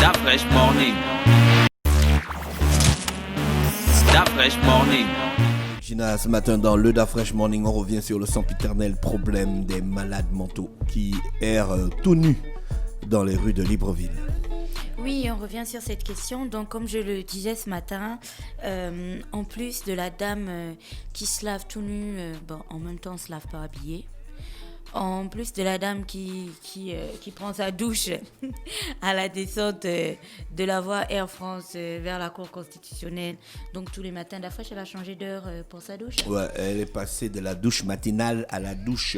Fresh Morning. Fresh Morning. Gina, ce matin dans le Fresh Morning, on revient sur le sempiternel problème des malades mentaux qui errent tout nus dans les rues de Libreville. Oui, on revient sur cette question. Donc, comme je le disais ce matin, en plus de la dame qui se lave tout nu, en même temps, on se lave pas habillé. En plus de la dame qui prend sa douche à la descente de la voie Air France vers la Cour constitutionnelle. Donc tous les matins, Dafresh, elle a changé d'heure pour sa douche. Ouais, elle est passée de la douche matinale à la douche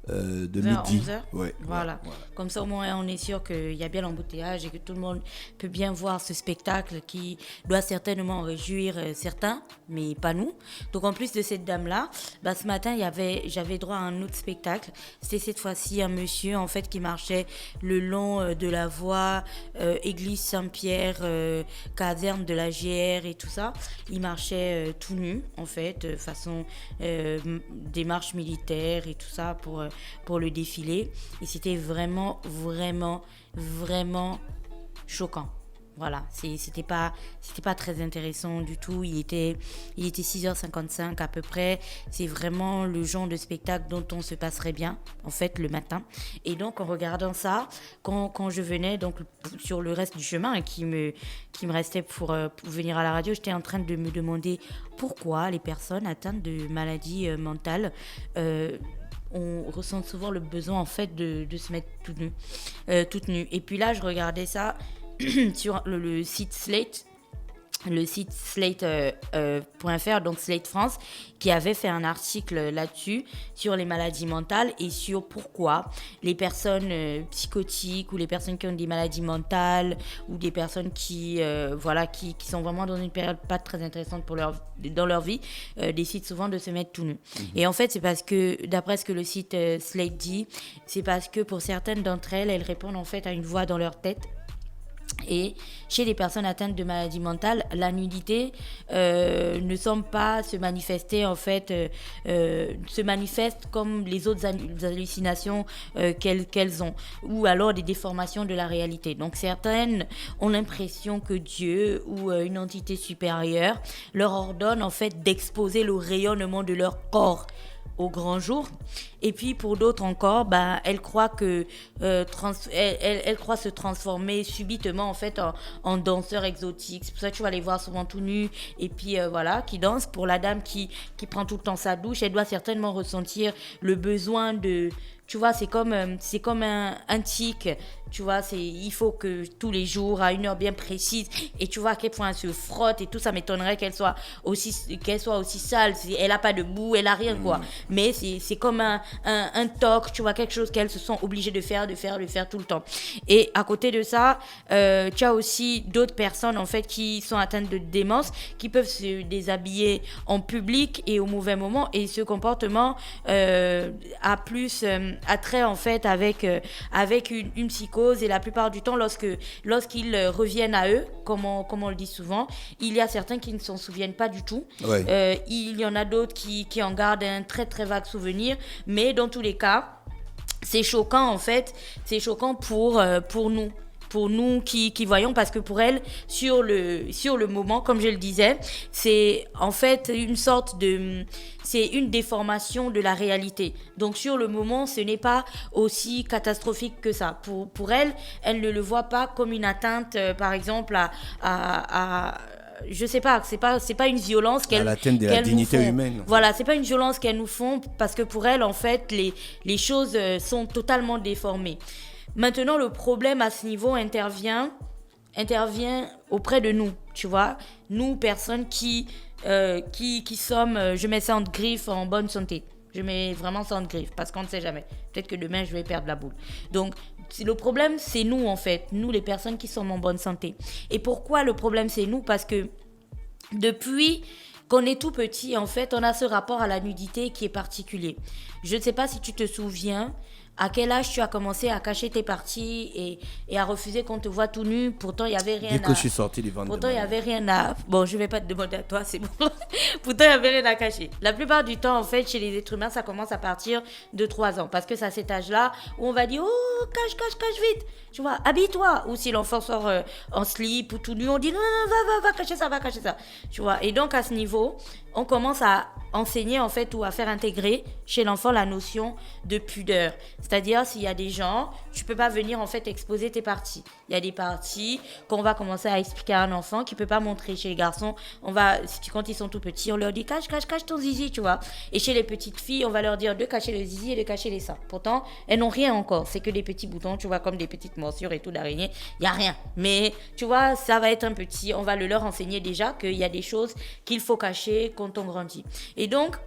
de vers midi. 11h. Ouais, voilà. Ouais. Comme ça, au moins, on est sûr qu'il y a bien l'embouteillage et que tout le monde peut bien voir ce spectacle qui doit certainement réjouir certains, mais pas nous. Donc, en plus de cette dame-là, ce matin, j'avais droit à un autre spectacle. C'était cette fois-ci un monsieur, en fait, qui marchait le long de la voie Église Saint-Pierre, caserne de la GR et tout ça. Il marchait tout nu, en fait, façon démarche militaire et tout ça pour le défilé. Et c'était vraiment choquant. Voilà, c'était pas très intéressant du tout. Il était 6h55 à peu près. C'est vraiment le genre de spectacle dont on se passerait bien, en fait, le matin. Et donc, en regardant ça, quand je venais donc sur le reste du chemin qui me restait pour venir à la radio, j'étais en train de me demander pourquoi les personnes atteintes de maladies mentales on ressent souvent le besoin en fait de se mettre toute nue. Et puis là, je regardais ça sur le site Slate. Le site slate.fr, donc Slate France, qui avait fait un article là-dessus sur les maladies mentales et sur pourquoi les personnes psychotiques ou les personnes qui ont des maladies mentales ou des personnes qui sont vraiment dans une période pas très intéressante dans leur vie décident souvent de se mettre tout nu. Et en fait, c'est parce que, d'après ce que le site Slate dit, c'est parce que pour certaines d'entre elles, elles répondent en fait à une voix dans leur tête. Et chez les personnes atteintes de maladies mentales, la nudité ne semble pas se manifester en fait, se manifeste comme les autres hallucinations qu'elles ont, ou alors des déformations de la réalité. Donc certaines ont l'impression que Dieu ou une entité supérieure leur ordonne en fait d'exposer le rayonnement de leur corps au grand jour. Et puis pour d'autres encore, elles croient elles croient se transformer subitement en fait en danseurs exotiques. C'est pour ça que tu vas les voir souvent tout nus et puis qui dansent. Pour la dame qui prend tout le temps sa douche, elle doit certainement ressentir le besoin de, tu vois, c'est comme un tic. Tu vois, il faut que tous les jours, à une heure bien précise, et tu vois à quel point elle se frotte et tout, ça m'étonnerait qu'elle soit aussi sale. Elle n'a pas de boue, elle n'a rien, quoi. Mais c'est comme un toc, tu vois, quelque chose qu'elles se sont obligées de faire tout le temps. Et à côté de ça, tu as aussi d'autres personnes, en fait, qui sont atteintes de démence, qui peuvent se déshabiller en public et au mauvais moment. Et ce comportement a plus attrait, en fait, avec une psychose. Et la plupart du temps, lorsqu'ils reviennent à eux, comme on le dit souvent, il y a certains qui ne s'en souviennent pas du tout. Ouais. Il y en a d'autres qui en gardent un très très vague souvenir. Mais dans tous les cas, c'est choquant en fait. C'est choquant pour nous. Pour nous qui voyons, parce que pour elle, sur le moment, comme je le disais, c'est en fait c'est une déformation de la réalité. Donc sur le moment, ce n'est pas aussi catastrophique que ça. Pour elle, elle ne le voit pas comme une atteinte, par exemple, à je sais pas, c'est pas une violence qu'elle l'atteinte de la dignité humaine. Voilà, c'est pas une violence qu'elles nous font, parce que pour elle, en fait, les choses sont totalement déformées. Maintenant, le problème à ce niveau intervient auprès de nous, tu vois. Nous, personnes qui sommes, je mets ça entre griffes, en bonne santé. Je mets vraiment ça entre griffes, parce qu'on ne sait jamais. Peut-être que demain, je vais perdre la boule. Donc, le problème, c'est nous, en fait. Nous, les personnes qui sommes en bonne santé. Et pourquoi le problème, c'est nous ? Parce que depuis qu'on est tout petit, en fait, on a ce rapport à la nudité qui est particulier. Je ne sais pas si tu te souviens, À quel âge tu as commencé à cacher tes parties et à refuser qu'on te voit tout nu? Pourtant, il n'y avait rien Dès que je suis sorti du ventre de Pourtant, il ma n'y mère. avait rien à... Bon, je ne vais pas te demander à toi, c'est bon. Pourtant, il n'y avait rien à cacher. La plupart du temps, en fait, chez les êtres humains, ça commence à partir de 3 ans. Parce que c'est à cet âge-là où on va dire, oh, cache vite. Tu vois, habille-toi. Ou si l'enfant sort en slip ou tout nu, on dit, non, va cacher ça, va cacher ça. Tu vois, et donc, à ce niveau, on commence à enseigner, en fait, ou à faire intégrer chez l'enfant la notion de pudeur. C'est-à-dire, s'il y a des gens, tu peux pas venir, en fait, exposer tes parties. Il y a des parties qu'on va commencer à expliquer à un enfant qui peut pas montrer. Chez les garçons, quand ils sont tout petits, on leur dit cache ton zizi, tu vois. Et chez les petites filles, on va leur dire de cacher le zizi et de cacher les seins. Pourtant, elles n'ont rien encore. C'est que des petits boutons, tu vois, comme des petites morsures et tout d'araignée. Il y a rien. Mais, tu vois, ça va être un petit... On va leur enseigner déjà qu'il y a des choses qu'il faut cacher quand on grandit. Et donc,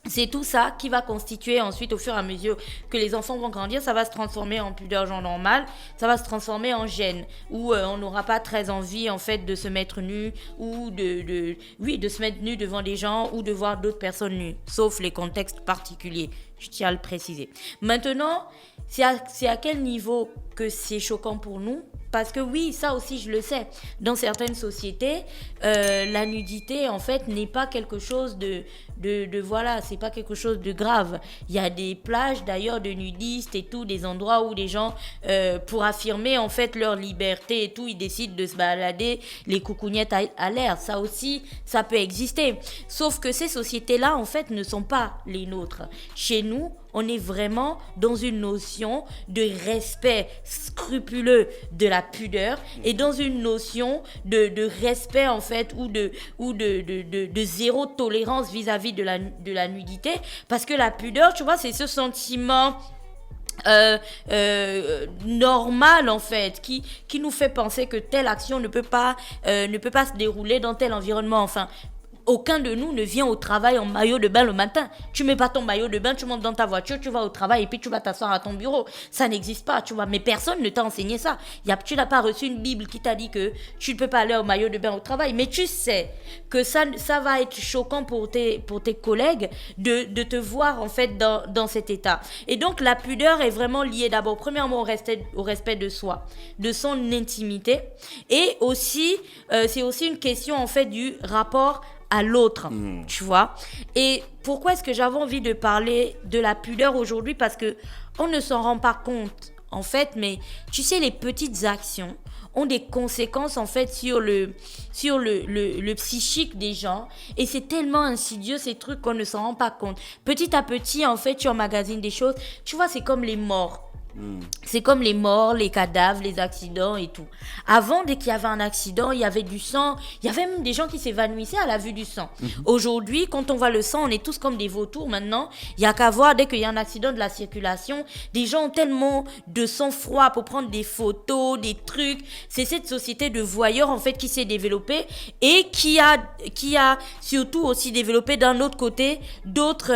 c'est tout ça qui va constituer ensuite, au fur et à mesure que les enfants vont grandir, ça va se transformer en pudeur genre normale, ça va se transformer en gêne, où on n'aura pas très envie en fait de se mettre nu ou de se mettre nu devant des gens ou de voir d'autres personnes nues, sauf les contextes particuliers. Je tiens à le préciser. Maintenant, c'est à quel niveau que c'est choquant pour nous? Parce que oui, ça aussi je le sais. Dans certaines sociétés, la nudité en fait n'est pas quelque chose de voilà, c'est pas quelque chose de grave. Il y a des plages d'ailleurs de nudistes et tout, des endroits où les gens, pour affirmer en fait leur liberté et tout, ils décident de se balader les coucougnettes à l'air. Ça aussi, ça peut exister. Sauf que ces sociétés-là en fait ne sont pas les nôtres. Chez nous, on est vraiment dans une notion de respect scrupuleux de la pudeur et dans une notion de respect en fait ou de zéro tolérance vis-à-vis de la nudité, parce que la pudeur, tu vois, c'est ce sentiment normal en fait qui nous fait penser que telle action ne peut pas se dérouler dans tel environnement. Enfin, aucun de nous ne vient au travail en maillot de bain le matin. Tu mets pas ton maillot de bain, tu montes dans ta voiture, tu vas au travail et puis tu vas t'asseoir à ton bureau. Ça n'existe pas, tu vois. Mais personne ne t'a enseigné ça. Tu n'as pas reçu une Bible qui t'a dit que tu ne peux pas aller au maillot de bain au travail. Mais tu sais que ça va être choquant pour tes collègues de te voir en fait dans cet état. Et donc la pudeur est vraiment liée d'abord, premièrement, au respect de soi, de son intimité. Et aussi, c'est aussi une question en fait du rapport à l'autre, tu vois. Et pourquoi est-ce que j'avais envie de parler de la pudeur aujourd'hui? Parce que on ne s'en rend pas compte, en fait, mais tu sais, les petites actions ont des conséquences, en fait, sur le psychique des gens. Et c'est tellement insidieux, ces trucs, qu'on ne s'en rend pas compte. Petit à petit, en fait, tu emmagasines des choses. Tu vois, c'est comme les morts. C'est comme les morts, les cadavres, les accidents et tout. Avant, dès qu'il y avait un accident, il y avait du sang. Il y avait même des gens qui s'évanouissaient à la vue du sang. Aujourd'hui, quand on voit le sang, on est tous comme des vautours maintenant. Il n'y a qu'à voir, dès qu'il y a un accident de la circulation, des gens ont tellement de sang-froid pour prendre des photos, des trucs. C'est cette société de voyeurs en fait qui s'est développée et qui a surtout aussi développé d'un autre côté d'autres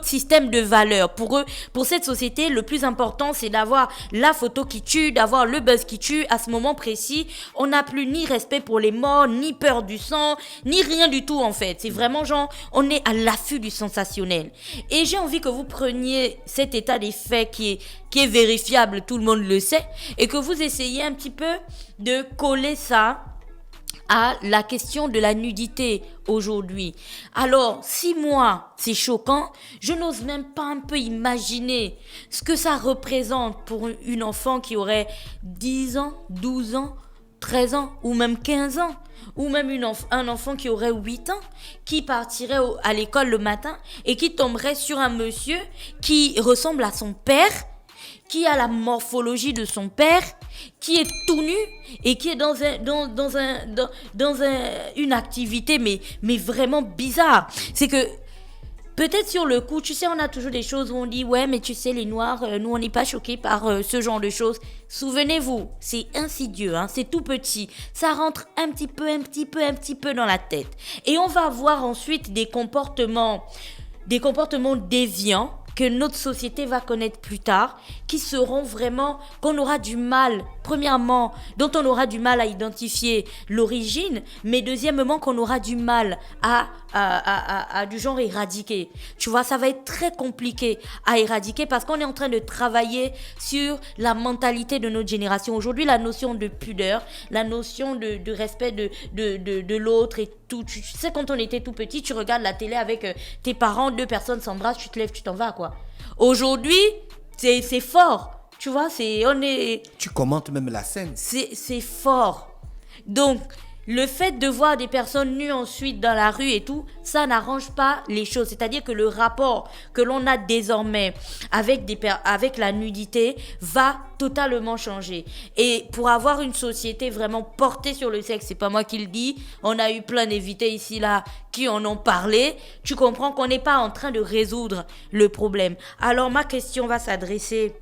systèmes de valeurs. Pour eux, pour cette société, le plus important, c'est d'avoir la photo qui tue, d'avoir le buzz qui tue. À ce moment précis, on n'a plus ni respect pour les morts, ni peur du sang, ni rien du tout en fait. C'est vraiment genre, on est à l'affût du sensationnel. Et j'ai envie que vous preniez cet état des faits qui est vérifiable, tout le monde le sait, et que vous essayiez un petit peu de coller ça à la question de la nudité aujourd'hui. Alors, si moi, c'est choquant, je n'ose même pas un peu imaginer ce que ça représente pour une enfant qui aurait 10 ans, 12 ans, 13 ans ou même 15 ans. Ou même un enfant qui aurait 8 ans, qui partirait à l'école le matin et qui tomberait sur un monsieur qui ressemble à son père, qui a la morphologie de son père, qui est tout nu et qui est dans une activité mais vraiment bizarre. C'est que peut-être sur le coup, tu sais, on a toujours des choses où on dit ouais, mais tu sais, les noirs, nous on n'est pas choqués par ce genre de choses. Souvenez-vous, c'est insidieux, hein, c'est tout petit, ça rentre un petit peu dans la tête. Et on va voir ensuite des comportements déviants que notre société va connaître plus tard, qui seront vraiment, qu'on aura du mal, premièrement, dont on aura du mal à identifier l'origine, mais deuxièmement, qu'on aura du mal à du genre éradiquer. Tu vois, ça va être très compliqué à éradiquer parce qu'on est en train de travailler sur la mentalité de notre génération. Aujourd'hui, la notion de pudeur, la notion de respect de l'autre et tout. Tu sais, quand on était tout petit, tu regardes la télé avec tes parents, 2 personnes s'embrassent, tu te lèves, tu t'en vas, quoi. Aujourd'hui, c'est fort. Tu vois, Tu commentes même la scène. c'est fort. Donc, le fait de voir des personnes nues ensuite dans la rue et tout, ça n'arrange pas les choses. C'est-à-dire que le rapport que l'on a désormais avec la nudité va totalement changer. Et pour avoir une société vraiment portée sur le sexe, c'est pas moi qui le dis, on a eu plein d'invités ici là qui en ont parlé, tu comprends qu'on n'est pas en train de résoudre le problème. Alors ma question va s'adresser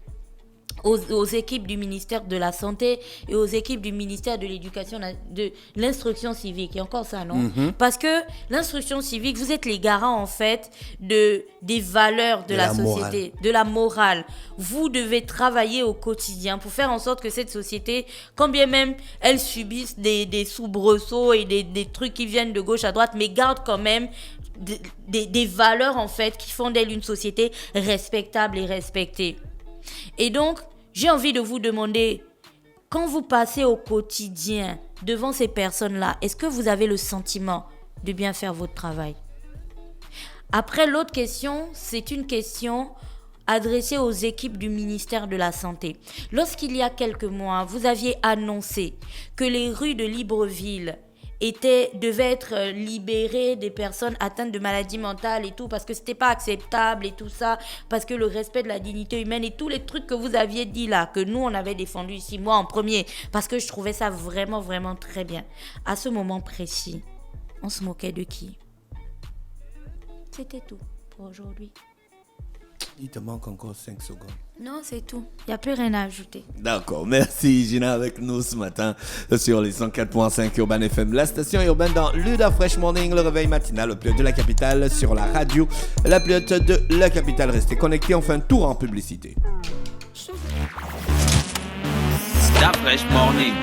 aux équipes du ministère de la Santé et aux équipes du ministère de l'Éducation, de l'instruction civique. Et encore ça, non? Parce que l'instruction civique, vous êtes les garants, en fait, des valeurs de la société, de la morale. Vous devez travailler au quotidien pour faire en sorte que cette société, quand bien même elle subisse des soubresauts et des trucs qui viennent de gauche à droite, mais garde quand même des valeurs, en fait, qui font d'elle une société respectable et respectée. Et donc, j'ai envie de vous demander, quand vous passez au quotidien devant ces personnes-là, est-ce que vous avez le sentiment de bien faire votre travail? Après, l'autre question, c'est une question adressée aux équipes du ministère de la Santé. Lorsqu'il y a quelques mois, vous aviez annoncé que les rues de Libreville devaient être libérées des personnes atteintes de maladies mentales et tout, parce que c'était pas acceptable et tout ça, parce que le respect de la dignité humaine et tous les trucs que vous aviez dit là, que nous on avait défendu ici, moi en premier, parce que je trouvais ça vraiment, vraiment très bien. À ce moment précis, on se moquait de qui? C'était tout pour aujourd'hui. Il te manque encore 5 secondes. Non, c'est tout. Il n'y a plus rien à ajouter. D'accord, merci Gina avec nous ce matin sur les 104.5 Urban FM, la station urbaine dans Luda Fresh Morning, le réveil matinal au plus haut de la capitale sur la radio, la plus haute de la capitale. Restez connectés, on fait un tour en publicité. Stop Fresh Morning.